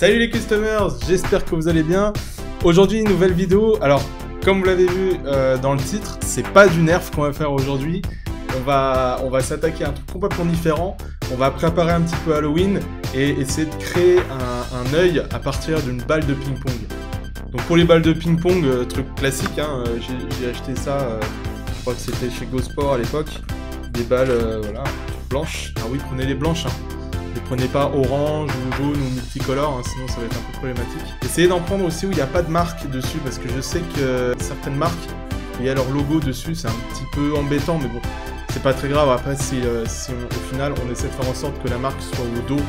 Salut les customers, j'espère que vous allez bien. Aujourd'hui, une nouvelle vidéo. Alors, comme vous l'avez vu dans le titre, c'est pas du nerf qu'on va faire aujourd'hui. On va s'attaquer à un truc complètement différent. On va préparer un petit peu Halloween et essayer de créer un œil à partir d'une balle de ping-pong. Donc pour les balles de ping-pong, truc classique, hein, j'ai acheté ça, je crois que c'était chez GoSport à l'époque. Des balles voilà, blanches. Ah oui, prenez les blanches. Hein. Ne prenez pas orange ou jaune ou multicolore, hein, sinon ça va être un peu problématique. Essayez d'en prendre aussi où il n'y a pas de marque dessus, parce que je sais que certaines marques, il y a leur logo dessus, c'est un petit peu embêtant, mais bon, c'est pas très grave. Après, si au final on essaie de faire en sorte que la marque soit au dos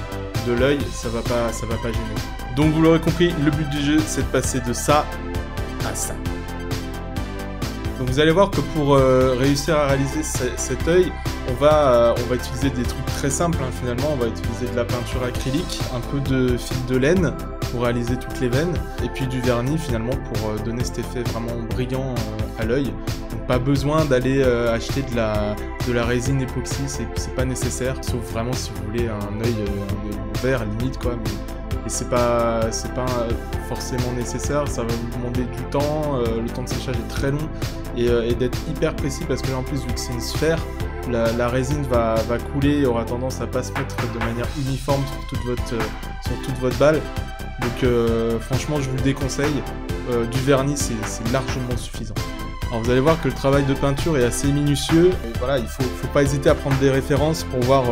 de l'œil, ça va pas gêner. Donc vous l'aurez compris, le but du jeu, c'est de passer de ça à ça. Donc vous allez voir que pour réussir à réaliser cet œil, on va utiliser des trucs très simples, hein, finalement. On va utiliser de la peinture acrylique, un peu de fil de laine pour réaliser toutes les veines, et puis du vernis finalement pour donner cet effet vraiment brillant à l'œil. Donc pas besoin d'aller acheter de la résine époxy, c'est pas nécessaire, sauf vraiment si vous voulez un œil en verre limite quoi. Et c'est pas forcément nécessaire, ça va vous demander du temps, le temps de séchage est très long, et d'être hyper précis parce que là en plus vu que c'est une sphère, la résine va couler et aura tendance à pas se mettre de manière uniforme sur toute votre balle. Donc franchement je vous le déconseille, du vernis c'est largement suffisant. Alors vous allez voir que le travail de peinture est assez minutieux, et voilà, il faut pas hésiter à prendre des références pour voir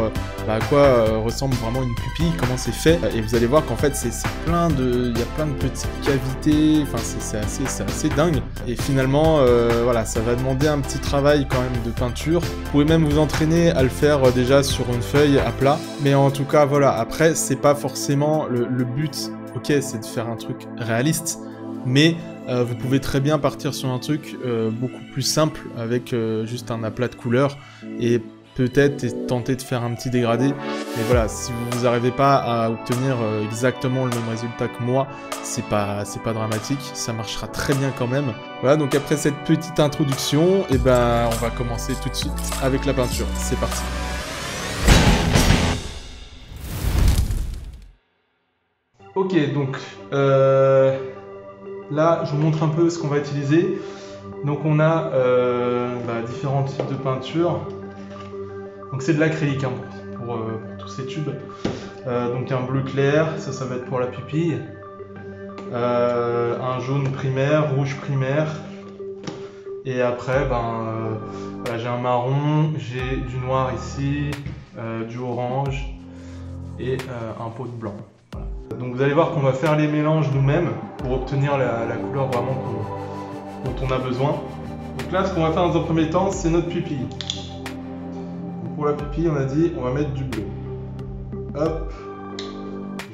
à quoi ressemble vraiment une pupille, comment c'est fait, et vous allez voir qu'en fait il y a plein de petites cavités, enfin c'est assez dingue, et finalement voilà, ça va demander un petit travail quand même de peinture. Vous pouvez même vous entraîner à le faire déjà sur une feuille à plat, mais en tout cas voilà, après c'est pas forcément le but, ok, c'est de faire un truc réaliste, mais vous pouvez très bien partir sur un truc beaucoup plus simple avec juste un aplat de couleurs et peut-être tenter de faire un petit dégradé. Mais voilà, si vous n'arrivez pas à obtenir exactement le même résultat que moi, c'est pas dramatique, ça marchera très bien quand même. Voilà, donc après cette petite introduction, et ben on va commencer tout de suite avec la peinture. C'est parti. Ok, donc là, je vous montre un peu ce qu'on va utiliser. Donc on a différents types de peinture. Donc c'est de l'acrylique hein, pour tous ces tubes. Donc un bleu clair, ça va être pour la pupille. Un jaune primaire, rouge primaire. Et après, voilà, j'ai un marron, j'ai du noir ici, du orange et un pot de blanc. Donc vous allez voir qu'on va faire les mélanges nous-mêmes pour obtenir la couleur vraiment dont on a besoin. Donc là, ce qu'on va faire dans un premier temps, c'est notre pupille. Donc pour la pupille, on a dit on va mettre du bleu. Hop,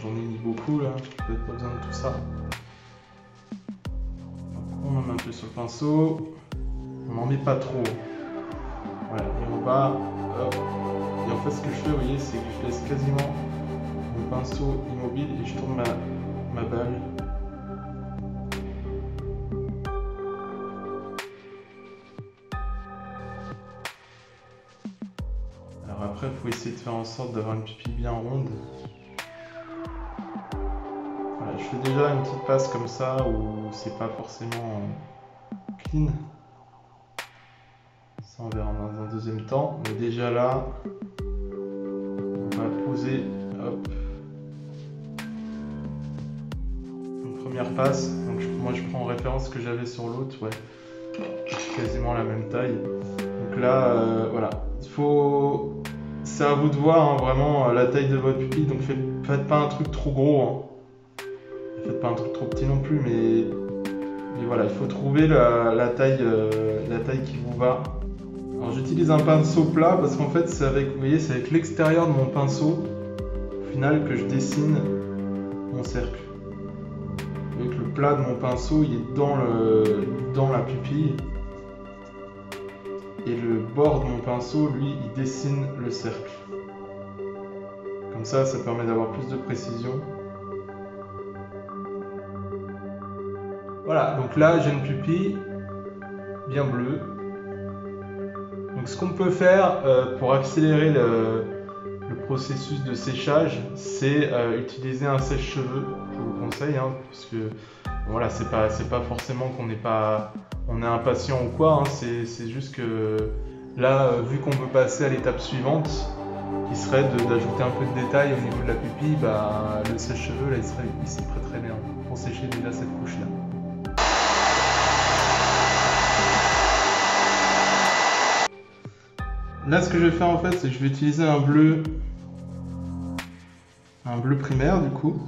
j'en ai mis beaucoup là, peut-être pas besoin de tout ça. Donc, on en met un peu sur le pinceau, on n'en met pas trop. Voilà, et on va, hop. Et en fait, ce que je fais, vous voyez, c'est que je laisse quasiment le pinceau immobile et je tourne ma balle. Alors après, il faut essayer de faire en sorte d'avoir une pupille bien ronde. Voilà, je fais déjà une petite passe comme ça où c'est pas forcément clean. Ça on verra dans un deuxième temps. Mais déjà là, on va poser, hop. Première passe, donc moi je prends en référence ce que j'avais sur l'autre, ouais, quasiment la même taille. Donc là, voilà, c'est à vous de voir hein, vraiment la taille de votre pupille. Donc faites pas un truc trop gros, hein. Faites pas un truc trop petit non plus, mais voilà, il faut trouver la taille qui vous va. Alors j'utilise un pinceau plat parce qu'en fait c'est avec, vous voyez, c'est avec l'extérieur de mon pinceau au final que je dessine mon cercle. Avec le plat de mon pinceau, il est dans la pupille. Et le bord de mon pinceau, lui, il dessine le cercle. Comme ça permet d'avoir plus de précision. Voilà, donc là, j'ai une pupille bien bleue. Donc ce qu'on peut faire pour accélérer le processus de séchage, c'est utiliser un sèche-cheveux. Je vous conseille, hein, parce que voilà, c'est pas forcément qu'on on est impatient ou quoi, hein, c'est juste que là, vu qu'on veut passer à l'étape suivante, qui serait d'ajouter un peu de détail au niveau de la pupille, bah, le sèche-cheveux là il s'y prête très bien pour sécher déjà cette couche là. Là, ce que je vais faire en fait, c'est que je vais utiliser un bleu primaire du coup.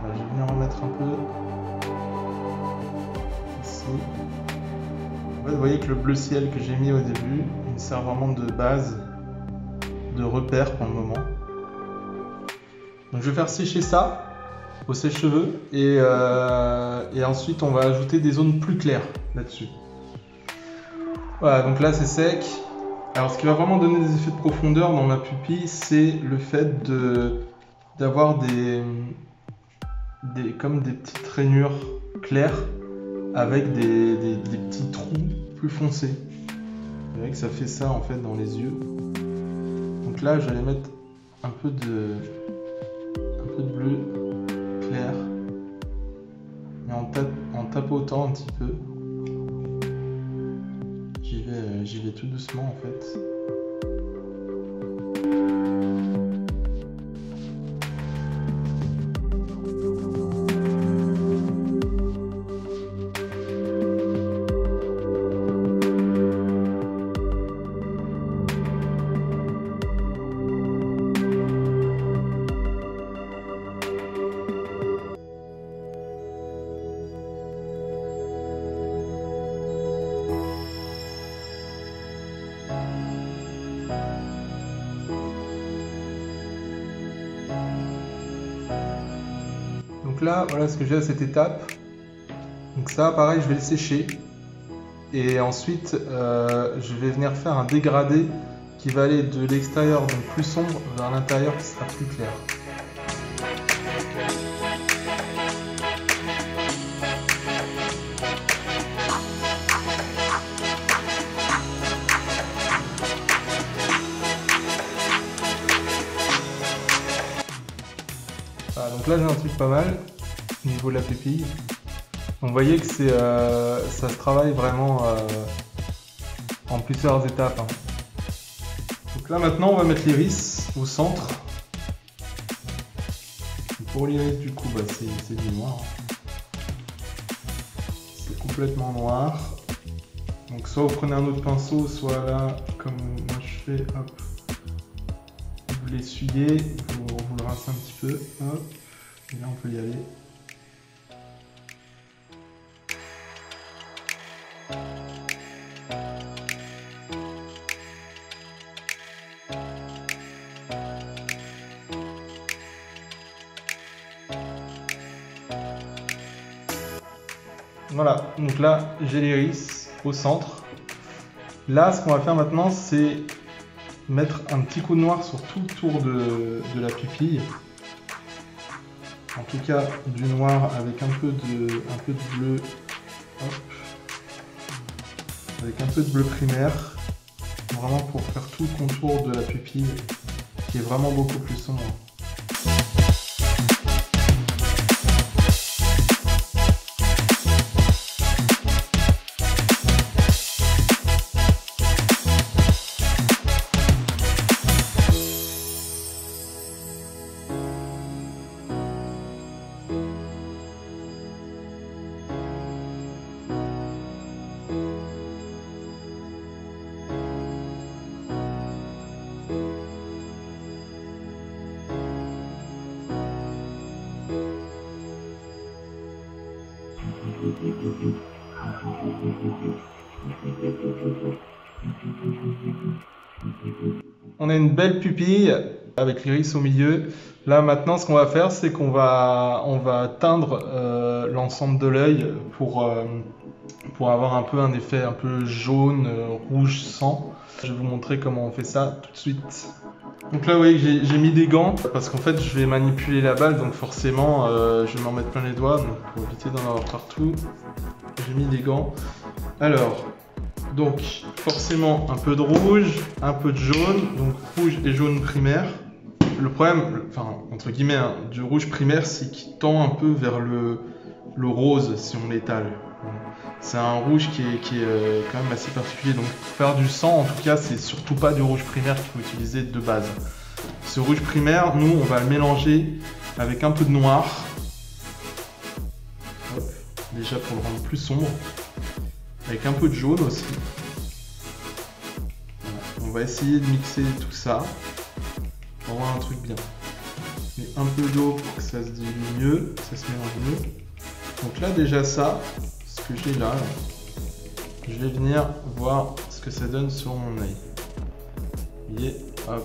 Voilà, je vais venir en mettre un peu ici. En fait, vous voyez que le bleu ciel que j'ai mis au début, il me sert vraiment de base, de repère pour le moment. Donc je vais faire sécher ça au sèche-cheveux et ensuite on va ajouter des zones plus claires là-dessus. Voilà, donc là c'est sec. Alors ce qui va vraiment donner des effets de profondeur dans ma pupille, c'est le fait d'avoir comme des petites rainures claires avec des petits trous plus foncés. Vous voyez que ça fait ça en fait dans les yeux. Donc là je vais mettre un peu de bleu clair et en tapotant un petit peu. J'y vais tout doucement en fait. Donc là, voilà ce que j'ai à cette étape. Donc ça, pareil, je vais le sécher. Et ensuite, je vais venir faire un dégradé qui va aller de l'extérieur, donc plus sombre, vers l'intérieur qui sera plus clair. Voilà, donc là j'ai un truc pas mal au niveau de la pupille. Donc vous voyez que ça se travaille vraiment en plusieurs étapes. Hein. Donc là maintenant on va mettre l'iris au centre. Pour l'iris du coup bah, c'est du noir. C'est complètement noir. Donc soit vous prenez un autre pinceau, soit là comme moi je fais, hop. Vous l'essuyez, vous le rincez un petit peu, hop, et là on peut y aller. Voilà, donc là j'ai l'iris au centre. Là ce qu'on va faire maintenant c'est mettre un petit coup de noir sur tout le tour de la pupille. En tout cas du noir avec un peu de bleu. Hop. Avec un peu de bleu primaire. Vraiment pour faire tout le contour de la pupille qui est vraiment beaucoup plus sombre. On a une belle pupille avec l'iris au milieu. Là maintenant ce qu'on va faire c'est qu'on va teindre l'ensemble de l'œil pour avoir un peu un effet un peu jaune, rouge sang. Je vais vous montrer comment on fait ça tout de suite. Donc là vous voyez que j'ai mis des gants parce qu'en fait je vais manipuler la balle, donc forcément je vais m'en mettre plein les doigts, donc pour éviter d'en avoir partout. J'ai mis des gants. Alors Donc forcément un peu de rouge, un peu de jaune, donc rouge et jaune primaire. Le problème, enfin entre guillemets, hein, du rouge primaire, c'est qu'il tend un peu vers le rose si on l'étale. C'est un rouge qui est quand même assez particulier, donc pour faire du sang en tout cas, c'est surtout pas du rouge primaire qu'il faut utiliser de base. Ce rouge primaire, nous on va le mélanger avec un peu de noir. Hop, déjà pour le rendre plus sombre. Avec un peu de jaune aussi. Voilà. On va essayer de mixer tout ça pour avoir un truc bien. Mais un peu d'eau pour que ça se dilue mieux, ça se mélange mieux. Donc là déjà ça, ce que j'ai là, je vais venir voir ce que ça donne sur mon œil. Vous voyez, hop,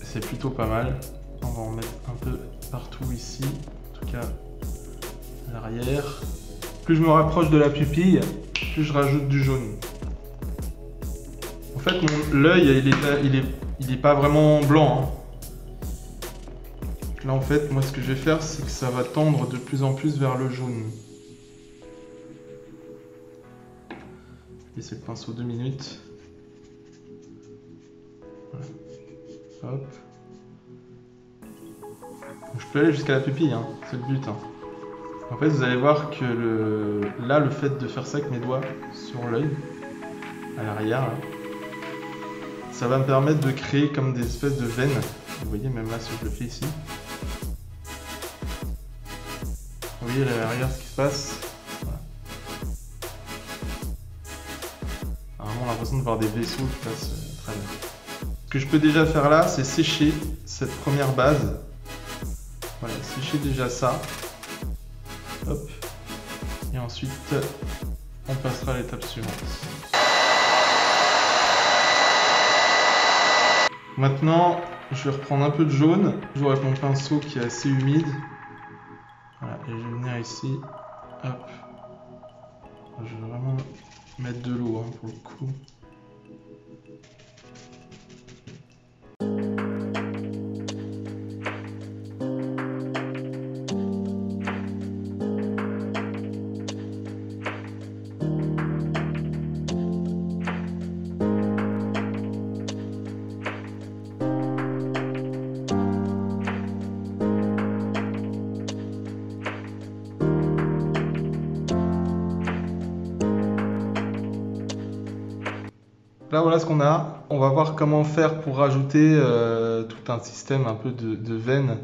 c'est plutôt pas mal. On va en mettre un peu partout ici, en tout cas à l'arrière. Plus je me rapproche de la pupille, plus je rajoute du jaune. En fait, l'œil, il est pas vraiment blanc. Hein. Là, en fait, moi, ce que je vais faire, c'est que ça va tendre de plus en plus vers le jaune. Laissez le pinceau 2 minutes. Voilà. Hop. Donc, je peux aller jusqu'à la pupille, hein. C'est le but. Hein. En fait, vous allez voir que là, le fait de faire ça avec mes doigts sur l'œil, à l'arrière, hein, ça va me permettre de créer comme des espèces de veines. Vous voyez, même là, si je le fais ici. Vous voyez à l'arrière ce qui se passe. Voilà. On a vraiment l'impression de voir des vaisseaux qui passent très bien. Ce que je peux déjà faire là, c'est sécher cette première base. Voilà, sécher déjà ça. Hop. Et ensuite, on passera à l'étape suivante. Maintenant, je vais reprendre un peu de jaune, toujours avec mon pinceau qui est assez humide. Voilà, et je vais venir ici. Hop. Je vais vraiment mettre de l'eau hein, pour le coup. Là voilà ce qu'on a. On va voir comment faire pour rajouter tout un système un peu de veines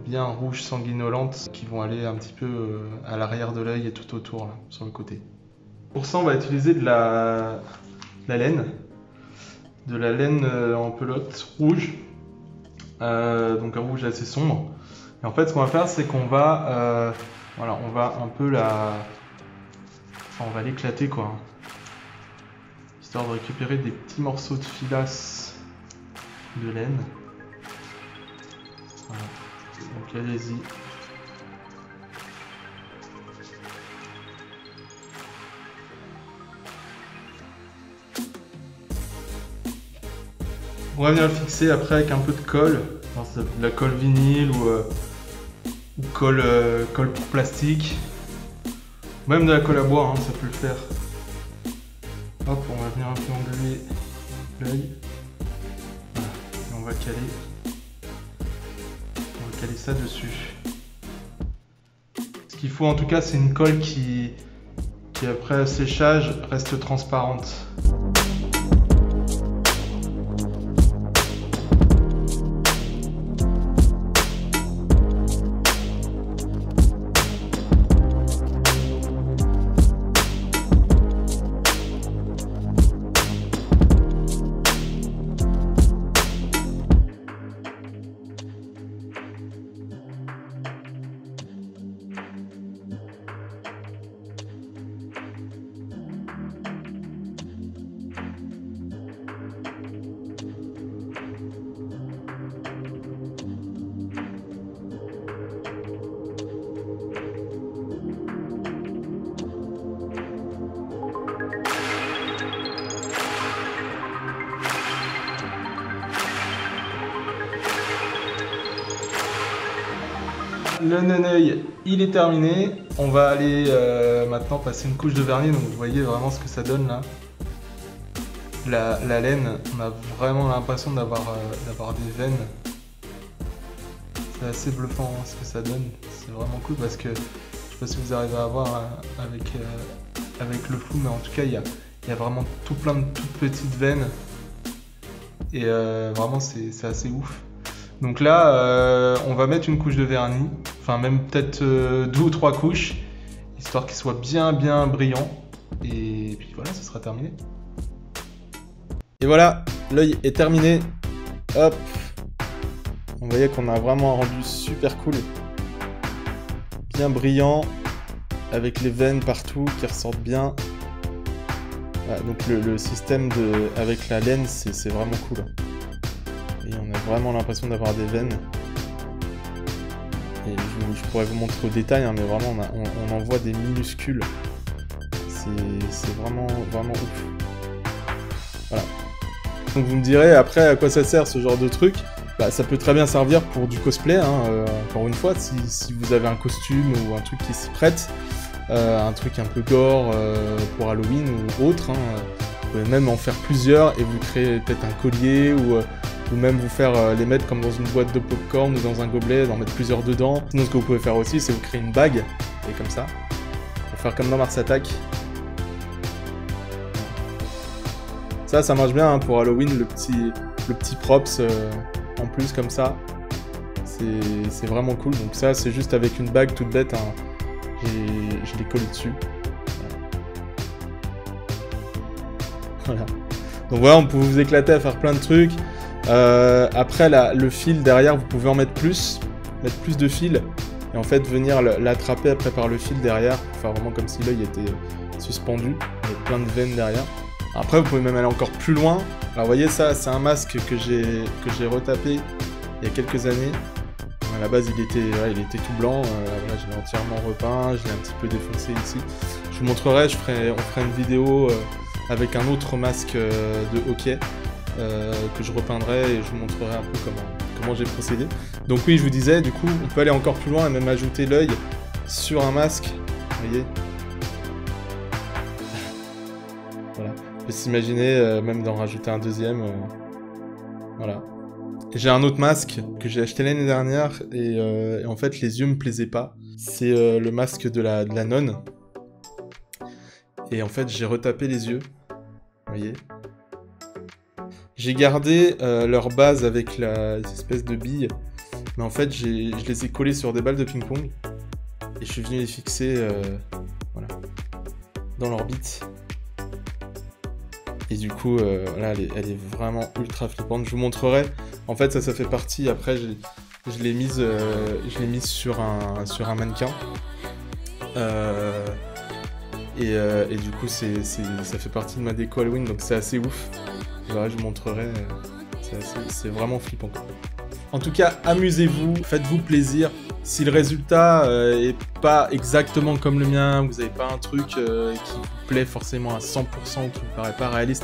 bien rouges sanguinolentes qui vont aller un petit peu à l'arrière de l'œil et tout autour là, sur le côté. Pour ça on va utiliser de la laine. De la laine en pelote rouge. Donc un rouge assez sombre. Et en fait ce qu'on va faire c'est qu'on va voilà, on va un peu on va l'éclater quoi. Histoire de récupérer des petits morceaux de filasse de laine. Voilà. Donc allez-y. On va venir le fixer après avec un peu de colle. De la colle vinyle ou colle pour plastique. Même de la colle à bois, hein, ça peut le faire. Hop, on va venir un peu engluer l'œil. Voilà. Et on va caler ça dessus. Ce qu'il faut en tout cas, c'est une colle qui après séchage reste transparente. Le non-œil, il est terminé. On va aller maintenant passer une couche de vernis. Donc vous voyez vraiment ce que ça donne là. la laine, on a vraiment l'impression d'avoir des veines. C'est assez bluffant hein, ce que ça donne. C'est vraiment cool parce que je sais pas si vous arrivez à voir avec le flou, mais en tout cas il y a vraiment tout plein de toutes petites veines. Et vraiment c'est assez ouf. Donc là on va mettre une couche de vernis, enfin même peut-être 2 ou 3 couches, histoire qu'il soit bien brillant. Et puis voilà, ce sera terminé. Et voilà, l'œil est terminé. Hop. Vous voyez qu'on a vraiment un rendu super cool. Bien brillant, avec les veines partout qui ressortent bien. Voilà, donc le système avec la laine, c'est vraiment cool. Et on a vraiment l'impression d'avoir des veines. Et je pourrais vous montrer au détail, hein, mais vraiment on en voit des minuscules. C'est vraiment ouf. Voilà. Donc vous me direz après à quoi ça sert ce genre de truc. Bah, ça peut très bien servir pour du cosplay, hein, encore une fois, si vous avez un costume ou un truc qui s'y prête, un truc un peu gore pour Halloween ou autre, hein, vous pouvez même en faire plusieurs et vous créer peut-être un collier ou même vous faire les mettre comme dans une boîte de popcorn ou dans un gobelet, d'en mettre plusieurs dedans. Sinon ce que vous pouvez faire aussi, c'est vous créer une bague, et comme ça, pour faire comme dans Mars Attack. Ça marche bien hein, pour Halloween, le petit props en plus comme ça. C'est vraiment cool. Donc ça, c'est juste avec une bague toute bête. Hein. Je l'ai collé dessus. Voilà. Donc voilà, on peut vous éclater à faire plein de trucs. Après, le fil derrière, vous pouvez en mettre plus de fil. Et en fait, venir l'attraper après par le fil derrière. Pour faire vraiment comme si l'œil était suspendu. Avec plein de veines derrière. Après, vous pouvez même aller encore plus loin. Alors, vous voyez, ça, c'est un masque que j'ai retapé il y a quelques années. À la base, il était tout blanc. Voilà, je l'ai entièrement repeint. Je l'ai un petit peu défoncé ici. Je vous montrerai, on fera une vidéo avec un autre masque de hockey que je repeindrai et je vous montrerai un peu comment j'ai procédé. Donc oui, je vous disais, du coup, on peut aller encore plus loin et même ajouter l'œil sur un masque. Vous voyez ? Voilà. On peut s'imaginer même d'en rajouter un deuxième. Voilà. J'ai un autre masque que j'ai acheté l'année dernière et en fait les yeux me plaisaient pas. C'est le masque de la nonne. Et en fait j'ai retapé les yeux. Vous voyez. J'ai gardé leur base avec les espèces de billes. Mais en fait je les ai collés sur des balles de ping-pong. Et je suis venu les fixer voilà, dans l'orbite. Et du coup, là, elle est vraiment ultra flippante. Je vous montrerai. En fait, ça fait partie. Après, je l'ai mise sur un mannequin. Et du coup, ça fait partie de ma déco Halloween, donc c'est assez ouf. Voilà, je vous montrerai. C'est vraiment flippant. En tout cas, amusez-vous, faites-vous plaisir. Si le résultat est pas exactement comme le mien, vous n'avez pas un truc qui vous plaît forcément à 100% ou qui vous paraît pas réaliste,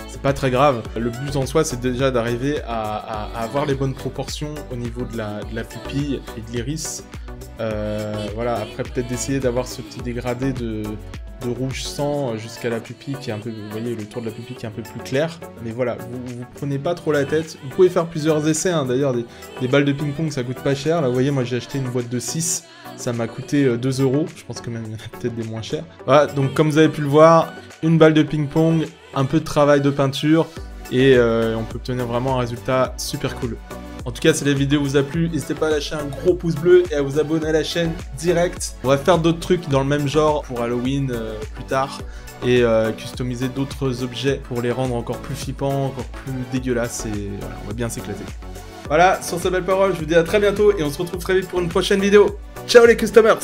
c'est pas très grave. Le but en soi, c'est déjà d'arriver à avoir les bonnes proportions au niveau de la pupille et de l'iris. Voilà, après peut-être d'essayer d'avoir ce petit dégradé de rouge sang jusqu'à la pupille qui est un peu, vous voyez, le tour de la pupille qui est un peu plus clair. Mais voilà, vous prenez pas trop la tête. Vous pouvez faire plusieurs essais, hein. D'ailleurs des balles de ping-pong ça coûte pas cher. Là vous voyez, moi j'ai acheté une boîte de 6, ça m'a coûté 2 €. Je pense que même il y en a peut-être des moins chers. Voilà, donc comme vous avez pu le voir, une balle de ping-pong, un peu de travail de peinture et on peut obtenir vraiment un résultat super cool. En tout cas, si la vidéo vous a plu, n'hésitez pas à lâcher un gros pouce bleu et à vous abonner à la chaîne direct. On va faire d'autres trucs dans le même genre pour Halloween plus tard et customiser d'autres objets pour les rendre encore plus flippants, encore plus dégueulasses et voilà, on va bien s'éclater. Voilà, sur ces belles paroles, je vous dis à très bientôt et on se retrouve très vite pour une prochaine vidéo. Ciao les customers!